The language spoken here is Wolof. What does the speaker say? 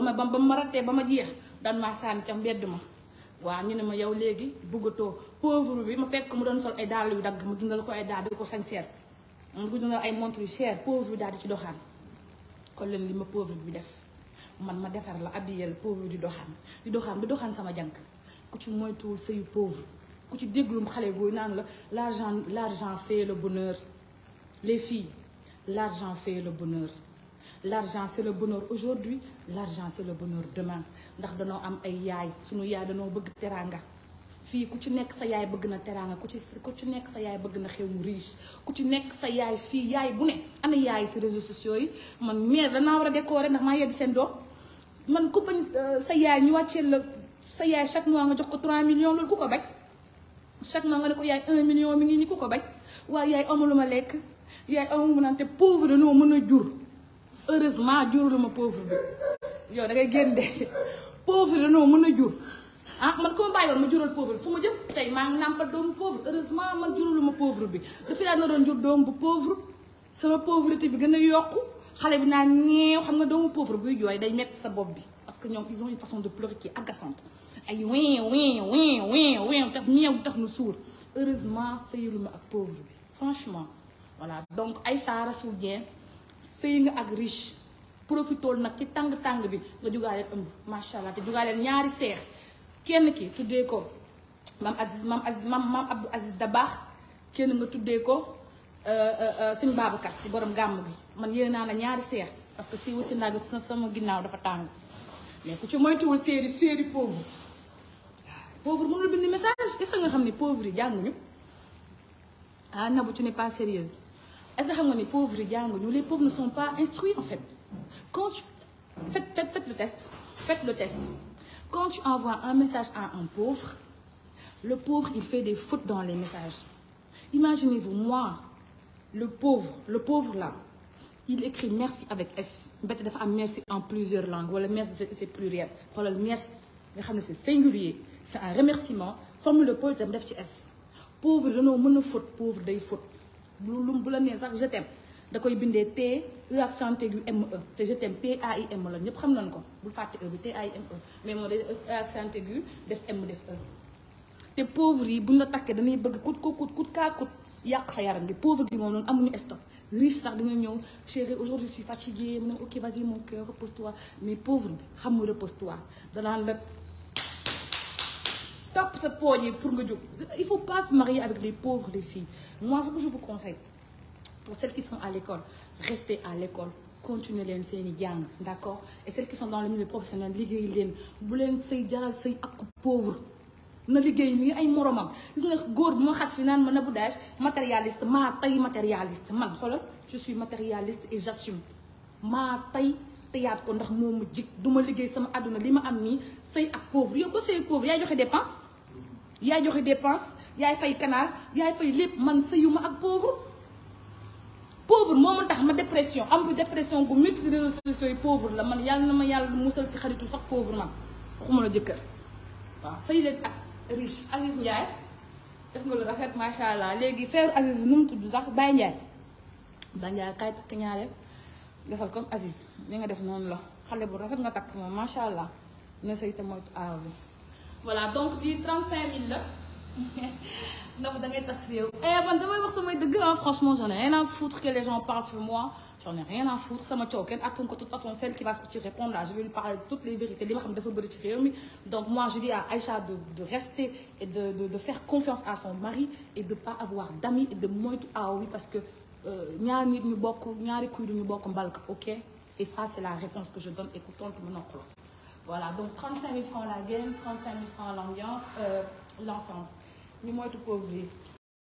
ba ma rattee ba ma jeex daan maa sànni ca mbedd ma. waaw ñu ne ma yow léegi bëggatoo pauvre bi ma fekk mu doon sol ay dàll yu dagg mu dundal ko ay dàll di ko sañseer mu ko dundal ay montre yu cher pauvre bi daal di ci doxaan. kon leen li ma pauvre bi def man ma defar la abiyel pauvre di doxaan sama jànk ku ci moytuwul sëyu pauvre ku ci déglum xale booy naan la l'argent fait le bonheur. Les filles, l'argent fait le bonheur. L'argent c'est le bonheur aujourd'hui, l'argent c'est le bonheur demain. Ndax danoo am ay yaay sunu yaay danoo bëgg teraanga fii ku ci nekk sa yaay bëgg na teraanga ku ci nekk sa yaay bëgg na xew mu riche ku ci nekk sa yaay fii yaay bu ne ana yaay si réseaux sociaux yi man mère danaa war a décorer ndax maa yegg seen doom man ku bañ sa yaay ñu wàccee la sa yaay chaque mois nga jox ko 3 millions loolu ku ko bañ chaque mois nga ne ko yaay 1 million mi ngi ni ku ko bañ waaye yaay amul lu ma lekk. yaay amul mu naan te pauvre dañoo mën a jur heureusement jurulu ma pauvre bi yow da ngay génn de pauvre dañoo mën a jur ah man ko ma bàyyi woon ma jural pauvre bi fu ma jëm tey maa ngi nàmpal doomu pauvre heureusement man jurulu ma pauvre bi dafa laa na doon jur doom bu pauvre sama pauvreté bi gën a yokku xale bi naan ñeew xam nga doomu pauvre buy jooy day metti sa bopp bi parce que ñoom ils ont une façon de pleurer qui est agaçante ay win tax ñeew tax nu suur heureusement sëyulu ma ak pauvre bi franchement. voilà donc Aïcha Rassoul Dieng sëy nga ak riche profitool nag ci tàng-tàng bi nga jugaaleen ëmb macha allah te jugaaleen ñaari seex kenn ki tuddee ko maam Abdou Aziz Dabakh kenn nga tuddee ko sëñ Babacar si borom gàmm gi man yéene naa la ñaari seex parce que si wasi nag sama ginnaaw dafa tàng mais ku ci moytuwul séeri pauvre pauvre moom la bind message est-ce que nga xam ne pauvre yi jànguñu ah Nabou tu n'es pas sérieuse. Est-ce que xam nga ni pauvres yi jànguñu les pauvres ne sont pas instruits en fait quand tu faites le test quand tu envoies un message à un pauvre le pauvre il fait des fautes dans les messages imaginez-vous moi le pauvre là il écrit merci avec S mbette dafa am merci en plusieurs langues wala merci c'est pluriel xoolal merci nga xam ne c'est singulier c'est un remerciement formule de pauvre itam def ci S pauvre dañoo mën a faute pauvre day faute bu la nee sax je t'aime da koy bindee T E accent aigu M E te je t'aime PAIM la ñëpp xam nañ ko bul fàtte E bi TAIME mais moo day E accent aigu def M def E te pauvre yi buñ la takkee dañuy bëgg coûte kaa coûte yàq sa yaram bi pauvre gi moom noonu amuñu stop riche sax dina ñëw chérie aujourd'hui je suis fatiguée mu ne ok vas-y mon cœur repose-toi mais pauvre bi xam nga repose-toi danaan la top sa pooj yi pour nga jóg il faut pas se marier avec les pauvres les filles moi ce que je vous conseille pour celles qui sont à l'école restez à l'école continuer leen seeni jàng d'accord et celles qui sont dans le milieu professionnel liggéey leen bu leen sëy jaral sëy ak pauvre na liggéey ni ay moromam gis nga góor bu ma xas fi naan ma Nabou Dash matérialiste maa tay matérialiste man xoolal je suis matérialiste et j'assume maa tay teyaat ko ndax moo ma jig duma liggéey sama àdduna li ma am nii sëy ak pauvre yow ba sëy pauvre yaay joxe dépense yaay fay canal yaay fay lépp man sëyuma ak pauvre moo ma tax ma dépression am dépression bu métti ci réseaux sociaux yi pauvre la man yàlla na ma yàlla musal ci xaritu sax pauvre man waxuma la jëkkër waaw sëy leen ak riche Aziz Ndiaye def nga lu rafet macha allah léegi feeru Aziz bi nu mu tudd sax Baye Ndiaye kay takk ñaareel defal comme Aziz li nga def noonu la xale bu rafet nga takk moom macha allah na sëy te moytu aaw bi voilà donc di 35000 la Nabou da ngay tas réew man damay wax samay dëgg franchement j'en ai rien à foutre que les gens parlent sur moi j'en ai rien à foutre sama coow kenn attun ko de toute façon celle qui va sortir répondre là je vais lui parler de toutes les vérités li ma xam dafa bëri ci réew mi donc moi je dis à Aïcha de rester et de faire confiance à son mari et de pas avoir d'amis et de moytu aaw bi parce que ñaari nit ñu bokk ñaari kuy ñu bokk mbalk ok et ça c'est la réponse que je donne et que tontu mu noq la voilà donc 35 000 francs la gaine 35 000 francs l'ambiance l'ensemble ñu moytu pauvre yi